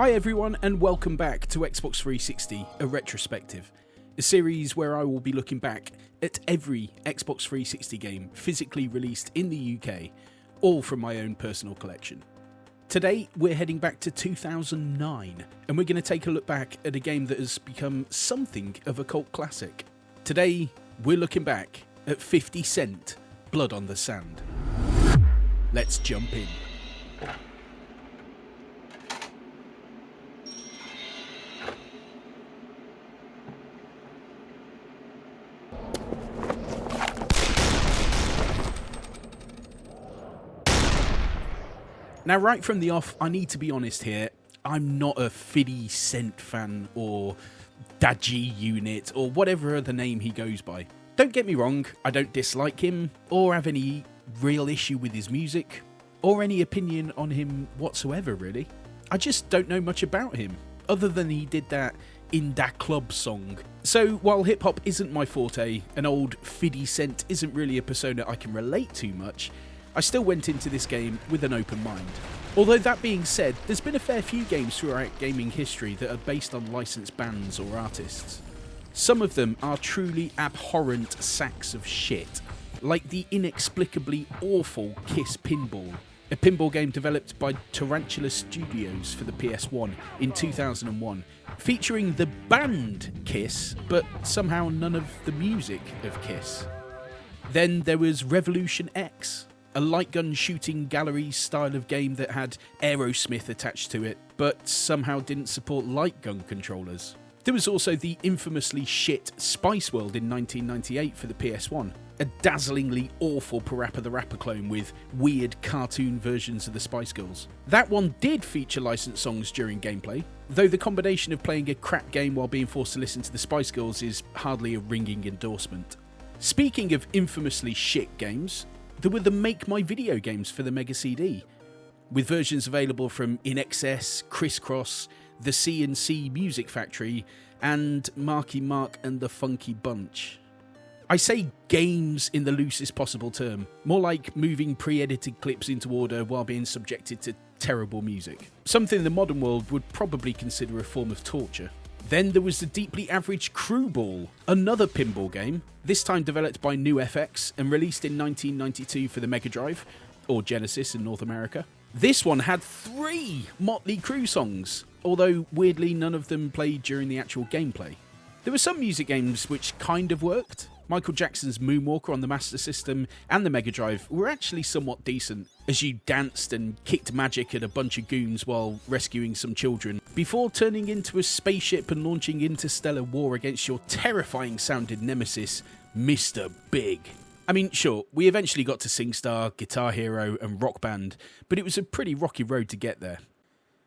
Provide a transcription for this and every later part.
Hi everyone and welcome back to Xbox 360, a retrospective, a series where I will be looking back at every Xbox 360 game physically released in the UK, all from my own personal collection. Today we're heading back to 2009 and we're going to take a look back at a game that has become something of a cult classic. Today we're looking back at 50 Cent, Blood on the Sand. Let's jump in. Now, right from the off, I need to be honest here, I'm not a 50 Cent fan or Dadgy Unit or whatever other name he goes by. Don't get me wrong, I don't dislike him or have any real issue with his music or any opinion on him whatsoever, really. I just don't know much about him, other than he did that In Da Club song. So while hip-hop isn't my forte, and old 50 Cent isn't really a persona I can relate to much, I still went into this game with an open mind. Although that being said, there's been a fair few games throughout gaming history that are based on licensed bands or artists. Some of them are truly abhorrent sacks of shit, like the inexplicably awful Kiss Pinball, a pinball game developed by Tarantula Studios for the PS1 in 2001, featuring the band Kiss, but somehow none of the music of Kiss. Then there was Revolution X, a light gun shooting gallery style of game that had Aerosmith attached to it, but somehow didn't support light gun controllers. There was also the infamously shit Spice World in 1998 for the PS1, a dazzlingly awful Parappa the Rapper clone with weird cartoon versions of the Spice Girls. That one did feature licensed songs during gameplay, though the combination of playing a crap game while being forced to listen to the Spice Girls is hardly a ringing endorsement. Speaking of infamously shit games, there were the Make My Video games for the Mega CD, with versions available from In Excess, Crisscross, the C&C Music Factory, and Marky Mark and the Funky Bunch. I say games in the loosest possible term, more like moving pre-edited clips into order while being subjected to terrible music. Something the modern world would probably consider a form of torture. Then there was the deeply average Crew Ball, another pinball game, this time developed by New FX and released in 1992 for the Mega Drive, or Genesis in North America. This one had 3 Motley Crue songs, although weirdly none of them played during the actual gameplay. There were some music games which kind of worked. Michael Jackson's Moonwalker on the Master System and the Mega Drive were actually somewhat decent, as you danced and kicked magic at a bunch of goons while rescuing some children, before turning into a spaceship and launching interstellar war against your terrifying sounding nemesis, Mr. Big. I mean, sure, we eventually got to SingStar, Guitar Hero and Rock Band, but it was a pretty rocky road to get there.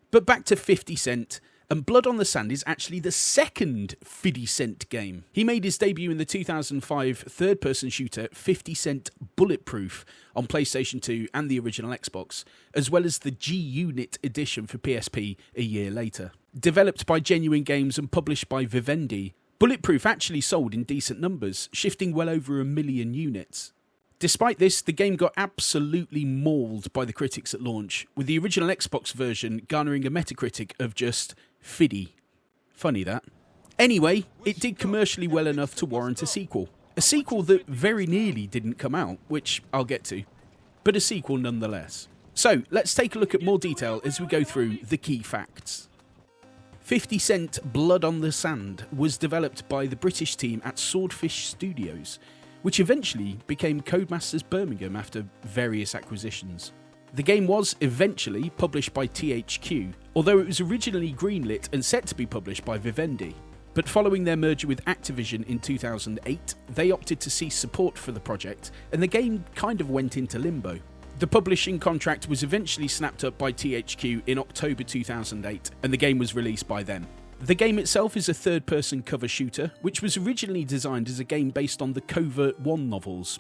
But back to 50 Cent, and Blood on the Sand is actually the second 50 Cent game. He made his debut in the 2005 third-person shooter 50 Cent Bulletproof on PlayStation 2 and the original Xbox, as well as the G-Unit edition for PSP a year later. Developed by Genuine Games and published by Vivendi, Bulletproof actually sold in decent numbers, shifting well over 1 million units. Despite this, the game got absolutely mauled by the critics at launch, with the original Xbox version garnering a Metacritic of just 50. Funny that. Anyway, it did commercially well enough to warrant a sequel. A sequel that very nearly didn't come out, which I'll get to, but a sequel nonetheless. So, let's take a look at more detail as we go through the key facts. 50 Cent Blood on the Sand was developed by the British team at Swordfish Studios, which eventually became Codemasters Birmingham after various acquisitions. The game was eventually published by THQ, although it was originally greenlit and set to be published by Vivendi. But following their merger with Activision in 2008, they opted to cease support for the project, and the game kind of went into limbo. The publishing contract was eventually snapped up by THQ in October 2008, and the game was released by them. The game itself is a third-person cover shooter, which was originally designed as a game based on the Covert 1 novels,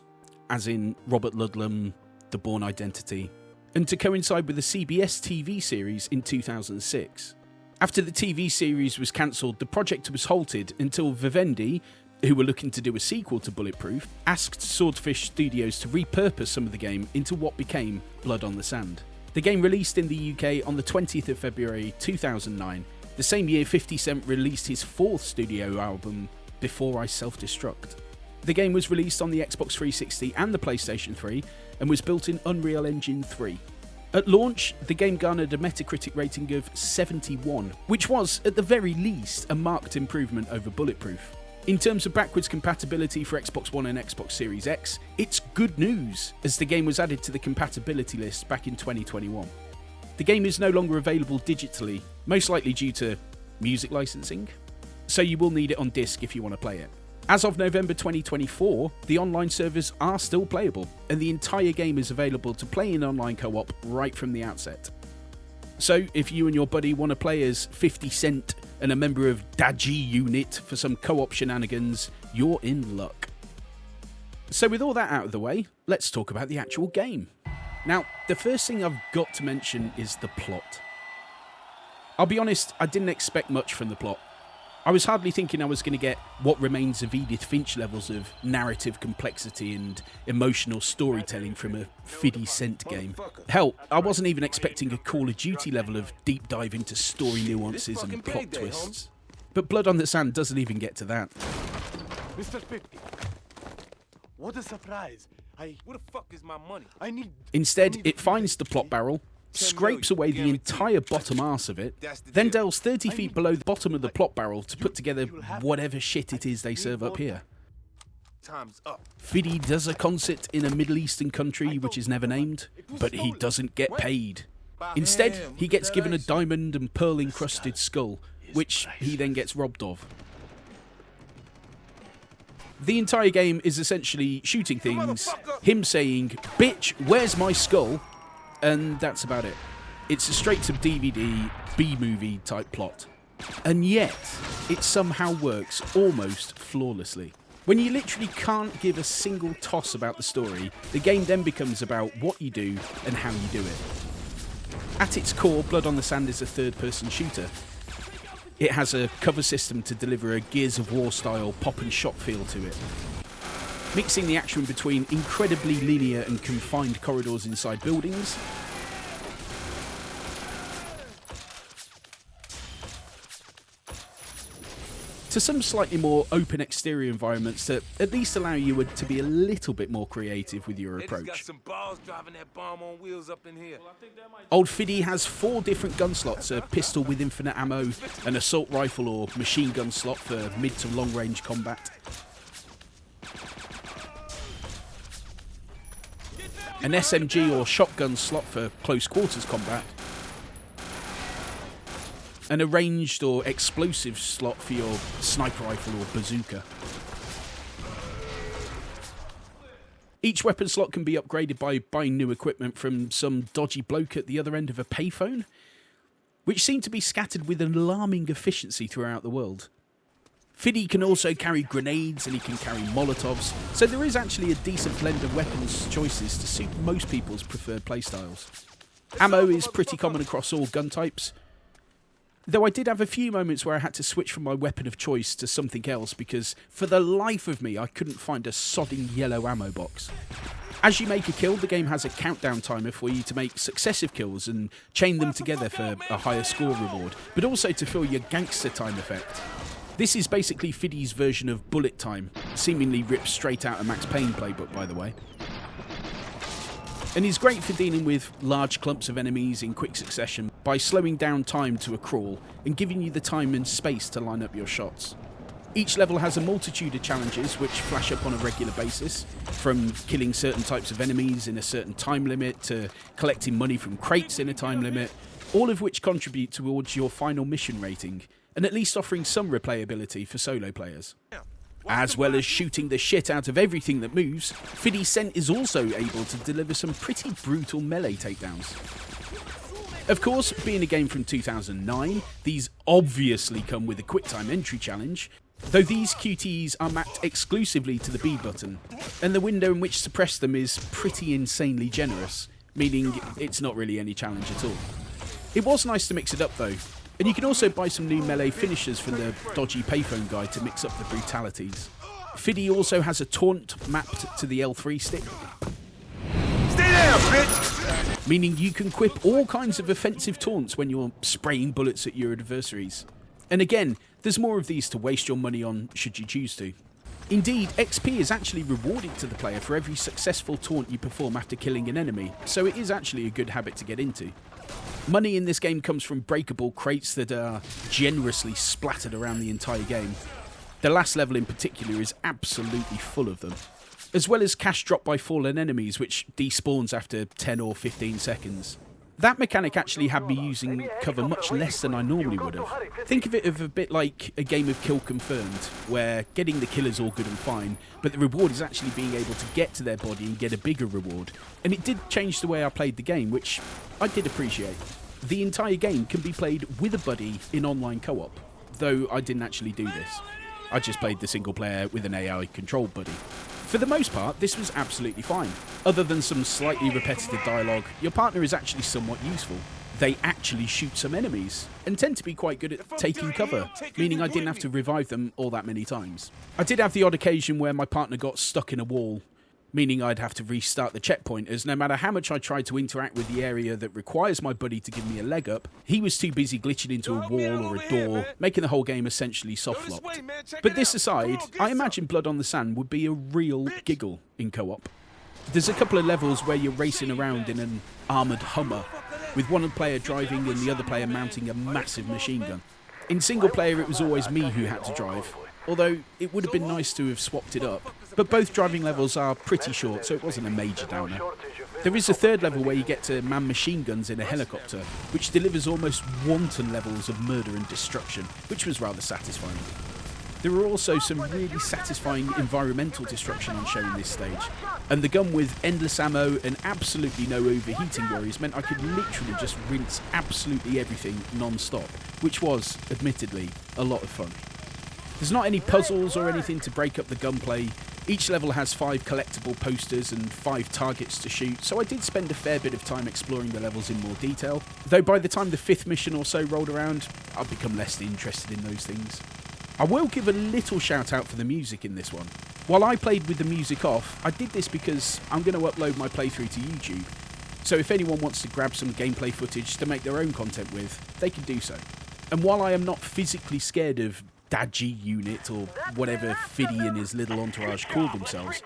as in Robert Ludlum, The Bourne Identity, and to coincide with the CBS TV series in 2006. After the TV series was cancelled, the project was halted until Vivendi, who were looking to do a sequel to Bulletproof, asked Swordfish Studios to repurpose some of the game into what became Blood on the Sand. The game released in the UK on the 20th of February 2009, the same year 50 Cent released his fourth studio album, Before I Self-Destruct. The game was released on the Xbox 360 and the PlayStation 3 and was built in Unreal Engine 3. At launch, the game garnered a Metacritic rating of 71, which was, at the very least, a marked improvement over Bulletproof. In terms of backwards compatibility for Xbox One and Xbox Series X, it's good news, as the game was added to the compatibility list back in 2021. The game is no longer available digitally, most likely due to music licensing, so you will need it on disc if you want to play it. As of November 2024, the online servers are still playable, and the entire game is available to play in online co-op right from the outset. So, if you and your buddy want to play as 50 Cent and a member of Daji Unit for some co-op shenanigans, you're in luck. So with all that out of the way, let's talk about the actual game. Now, the first thing I've got to mention is the plot. I'll be honest, I didn't expect much from the plot. I was hardly thinking I was going to get what remains of Edith Finch levels of narrative complexity and emotional storytelling from a 50 Cent game. Hell, I wasn't even expecting a Call of Duty level of deep dive into story nuances and plot twists. But Blood on the Sand doesn't even get to that. Mr. 50, what a surprise. Where the fuck is my money? Instead, it finds the plot barrel, scrapes away the entire bottom arse of it, then delves 30 feet below the bottom of the plot barrel to put together whatever shit it is they serve up here. Time's up. Fiddy does a concert in a Middle Eastern country which is never named, but he doesn't get paid. Instead, he gets given a diamond and pearl encrusted skull, which he then gets robbed of. The entire game is essentially shooting things, him saying, "Bitch, where's my skull?" And that's about it. It's a straight-to-DVD, B-movie type plot. And yet, it somehow works almost flawlessly. When you literally can't give a single toss about the story, the game then becomes about what you do and how you do it. At its core, Blood on the Sand is a third-person shooter. It has a cover system to deliver a Gears of War style pop and shot feel to it, mixing the action between incredibly linear and confined corridors inside buildings to some slightly more open exterior environments that at least allow you to be a little bit more creative with your approach. Old Fiddy has 4 different gun slots, a pistol with infinite ammo, an assault rifle or machine gun slot for mid to long range combat, an SMG or shotgun slot for close quarters combat, and a ranged or explosive slot for your sniper rifle or bazooka. Each weapon slot can be upgraded by buying new equipment from some dodgy bloke at the other end of a payphone, which seem to be scattered with an alarming efficiency throughout the world. Fiddy can also carry grenades and he can carry Molotovs, so there is actually a decent blend of weapons choices to suit most people's preferred playstyles. Ammo is pretty common across all gun types, though I did have a few moments where I had to switch from my weapon of choice to something else because for the life of me I couldn't find a sodding yellow ammo box. As you make a kill, the game has a countdown timer for you to make successive kills and chain them together for a higher score reward, but also to fill your gangster time effect. This is basically Fiddy's version of bullet time, seemingly ripped straight out of Max Payne playbook by the way. And is great for dealing with large clumps of enemies in quick succession by slowing down time to a crawl and giving you the time and space to line up your shots. Each level has a multitude of challenges which flash up on a regular basis, from killing certain types of enemies in a certain time limit to collecting money from crates in a time limit, all of which contribute towards your final mission rating, and at least offering some replayability for solo players. As well as shooting the shit out of everything that moves, 50 Cent is also able to deliver some pretty brutal melee takedowns. Of course, being a game from 2009, these obviously come with a QuickTime entry challenge, though these QTEs are mapped exclusively to the B button, and the window in which to press them is pretty insanely generous, meaning it's not really any challenge at all. It was nice to mix it up though, and you can also buy some new melee finishers from the dodgy payphone guy to mix up the brutalities. Fiddy also has a taunt mapped to the L3 stick. Stay down, bitch! meaning you can quip all kinds of offensive taunts when you're spraying bullets at your adversaries. And again, there's more of these to waste your money on should you choose to. Indeed, XP is actually rewarded to the player for every successful taunt you perform after killing an enemy, so it is actually a good habit to get into. Money in this game comes from breakable crates that are generously splattered around the entire game. The last level in particular is absolutely full of them, as well as cash dropped by fallen enemies which despawns after 10 or 15 seconds. That mechanic actually had me using cover much less than I normally would have. Think of it as a bit like a game of Kill Confirmed, where getting the kill is all good and fine, but the reward is actually being able to get to their body and get a bigger reward. And it did change the way I played the game, which I did appreciate. The entire game can be played with a buddy in online co-op, though I didn't actually do this. I just played the single player with an AI-controlled buddy. For the most part, this was absolutely fine. Other than some slightly repetitive dialogue, your partner is actually somewhat useful. They actually shoot some enemies, and tend to be quite good at taking cover, meaning I didn't have to revive them all that many times. I did have the odd occasion where my partner got stuck in a wall, meaning I'd have to restart the checkpoint, as no matter how much I tried to interact with the area that requires my buddy to give me a leg up, he was too busy glitching into a wall or a door, making the whole game essentially soft-locked. But this aside, I imagine Blood on the Sand would be a real giggle in co-op. There's a couple of levels where you're racing around in an armoured Hummer, with one player driving and the other player mounting a massive machine gun. In single player it was always me who had to drive, although it would have been nice to have swapped it up. But both driving levels are pretty short, so it wasn't a major downer. There is a third level where you get to man machine guns in a helicopter, which delivers almost wanton levels of murder and destruction, which was rather satisfying. There were also some really satisfying environmental destruction on show in this stage, and the gun with endless ammo and absolutely no overheating worries meant I could literally just rinse absolutely everything non-stop, which was, admittedly, a lot of fun. There's not any puzzles or anything to break up the gunplay. Each level has 5 collectible posters and 5 targets to shoot, so I did spend a fair bit of time exploring the levels in more detail, though by the time the 5th mission or so rolled around, I'd become less interested in those things. I will give a little shout out for the music in this one. While I played with the music off, I did this because I'm going to upload my playthrough to YouTube, so if anyone wants to grab some gameplay footage to make their own content with, they can do so. And while I am not physically scared of Dadgy Unit or whatever Fiddy and his little entourage call themselves,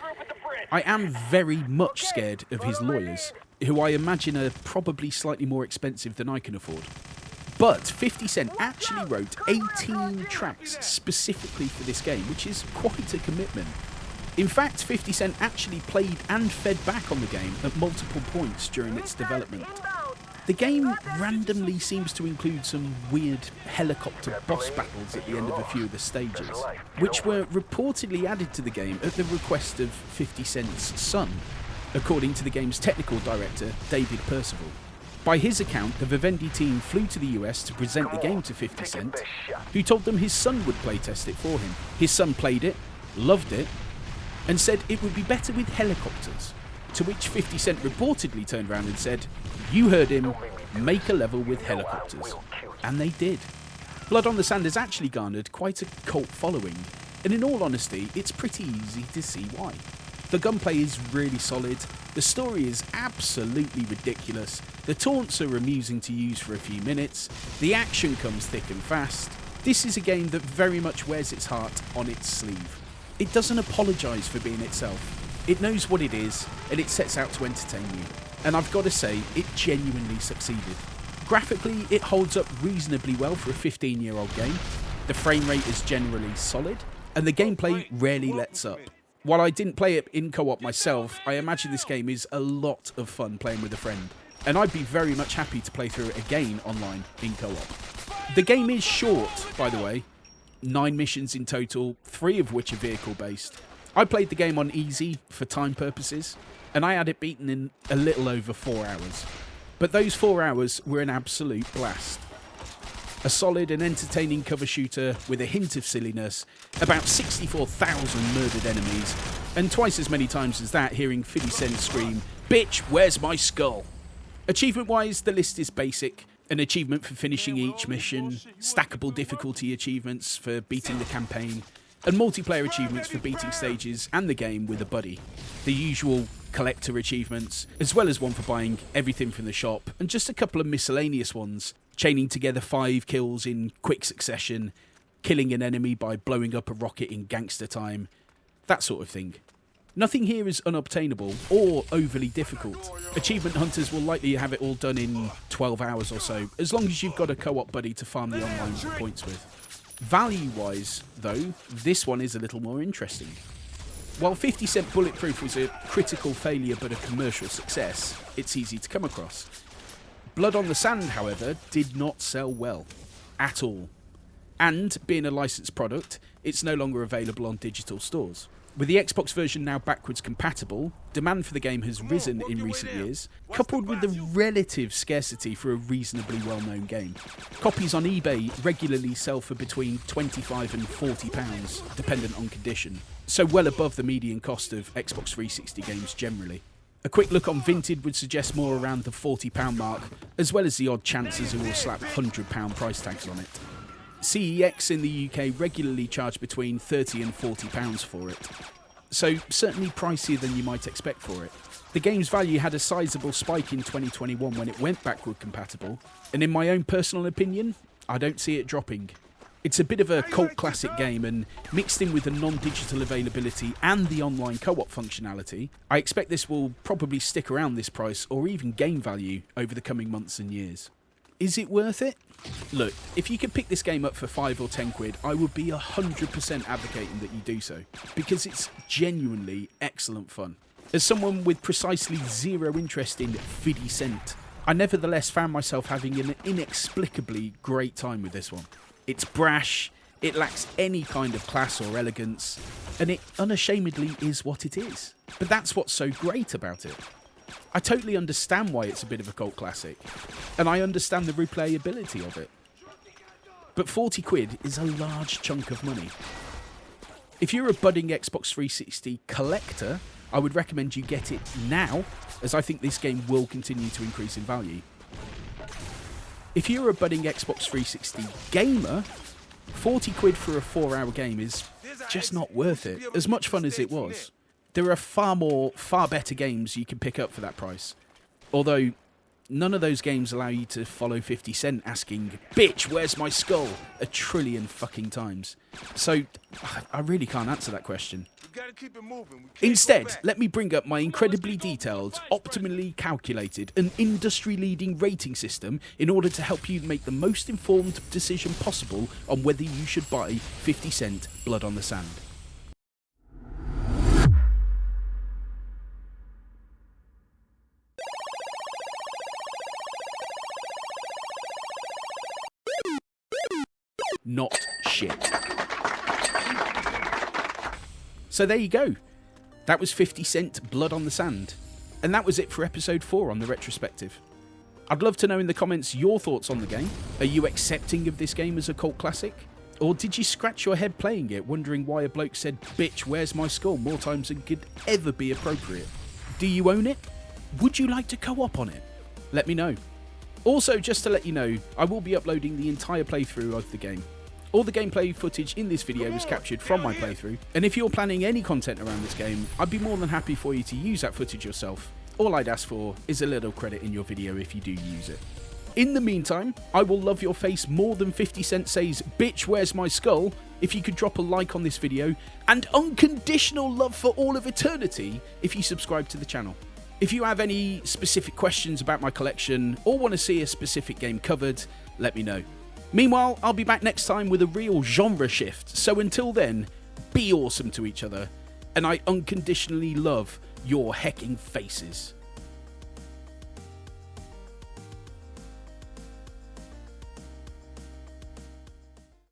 I am very much scared of his lawyers, who I imagine are probably slightly more expensive than I can afford. But 50 Cent actually wrote 18 tracks specifically for this game, which is quite a commitment. In fact, 50 Cent actually played and fed back on the game at multiple points during its development. The game randomly seems to include some weird helicopter boss battles at the end of a few of the stages, which were reportedly added to the game at the request of 50 Cent's son, according to the game's technical director, David Percival. By his account, the Vivendi team flew to the US to present the game to 50 Cent, who told them his son would playtest it for him. His son played it, loved it, and said it would be better with helicopters. To which 50 Cent reportedly turned around and said, "You heard him, make a level with helicopters." And they did. Blood on the Sand has actually garnered quite a cult following, and in all honesty, it's pretty easy to see why. The gunplay is really solid, the story is absolutely ridiculous, the taunts are amusing to use for a few minutes, the action comes thick and fast. This is a game that very much wears its heart on its sleeve. It doesn't apologise for being itself. It knows what it is, and it sets out to entertain you. And I've got to say, it genuinely succeeded. Graphically, it holds up reasonably well for a 15-year-old game. The frame rate is generally solid, and the gameplay rarely lets up. While I didn't play it in co-op myself, I imagine this game is a lot of fun playing with a friend, and I'd be very much happy to play through it again online in co-op. The game is short, by the way. 9 missions in total, 3 of which are vehicle-based. I played the game on easy for time purposes, and I had it beaten in a little over 4 hours. But those 4 hours were an absolute blast. A solid and entertaining cover shooter with a hint of silliness, about 64,000 murdered enemies, and twice as many times as that hearing 50 Cent scream, "Bitch, where's my skull?" Achievement-wise, the list is basic. An achievement for finishing each mission, stackable difficulty achievements for beating the campaign, and multiplayer achievements for beating stages and the game with a buddy. The usual collector achievements, as well as one for buying everything from the shop, and just a couple of miscellaneous ones, chaining together 5 kills in quick succession, killing an enemy by blowing up a rocket in gangster time, that sort of thing. Nothing here is unobtainable or overly difficult. Achievement hunters will likely have it all done in 12 hours or so, as long as you've got a co-op buddy to farm the online points with. Value-wise, though, this one is a little more interesting. While 50 Cent Bulletproof was a critical failure but a commercial success, it's easy to come across. Blood on the Sand, however, did not sell well. At all. And, being a licensed product, it's no longer available on digital stores. With the Xbox version now backwards compatible, demand for the game has risen in recent years, coupled with the relative scarcity for a reasonably well-known game. Copies on eBay regularly sell for between £25 and £40, dependent on condition, so well above the median cost of Xbox 360 games generally. A quick look on Vinted would suggest more around the £40 mark, as well as the odd chances who will slap £100 price tags on it. CEX in the UK regularly charge between £30 and £40 for it, so certainly pricier than you might expect for it. The game's value had a sizable spike in 2021 when it went backward compatible, and in my own personal opinion, I don't see it dropping. It's a bit of a cult classic game, and mixed in with the non-digital availability and the online co-op functionality, I expect this will probably stick around this price or even gain value over the coming months and years. Is it worth it? Look, if you could pick this game up for 5 or 10 quid, I would be 100% advocating that you do so, because it's genuinely excellent fun. As someone with precisely zero interest in 50 Cent, I nevertheless found myself having an inexplicably great time with this one. It's brash, it lacks any kind of class or elegance, and it unashamedly is what it is. But that's what's so great about it. I totally understand why it's a bit of a cult classic, and I understand the replayability of it. But 40 quid is a large chunk of money. If you're a budding Xbox 360 collector, I would recommend you get it now, as I think this game will continue to increase in value. If you're a budding Xbox 360 gamer, 40 quid for a 4-hour game is just not worth it, as much fun as it was. There are far better games you can pick up for that price. Although, none of those games allow you to follow 50 Cent asking, "Bitch, where's my skull?" a trillion fucking times. So, I really can't answer that question. Instead, let me bring up my incredibly detailed, optimally calculated, and industry-leading rating system in order to help you make the most informed decision possible on whether you should buy 50 Cent Blood on the Sand. Not shit. So there you go. That was 50 Cent Blood on the Sand. And that was it for episode 4 on the Retrospective. I'd love to know in the comments your thoughts on the game. Are you accepting of this game as a cult classic? Or did you scratch your head playing it, wondering why a bloke said, "Bitch, where's my skull?" more times than could ever be appropriate? Do you own it? Would you like to co-op on it? Let me know. Also, just to let you know, I will be uploading the entire playthrough of the game. All the gameplay footage in this video was captured from my playthrough, and if you're planning any content around this game, I'd be more than happy for you to use that footage yourself. All I'd ask for is a little credit in your video if you do use it. In the meantime, I will love your face more than 50 Cent says, "Bitch, where's my skull?" if you could drop a like on this video, and unconditional love for all of eternity if you subscribe to the channel. If you have any specific questions about my collection or want to see a specific game covered, let me know. Meanwhile, I'll be back next time with a real genre shift, so until then, be awesome to each other, and I unconditionally love your hecking faces.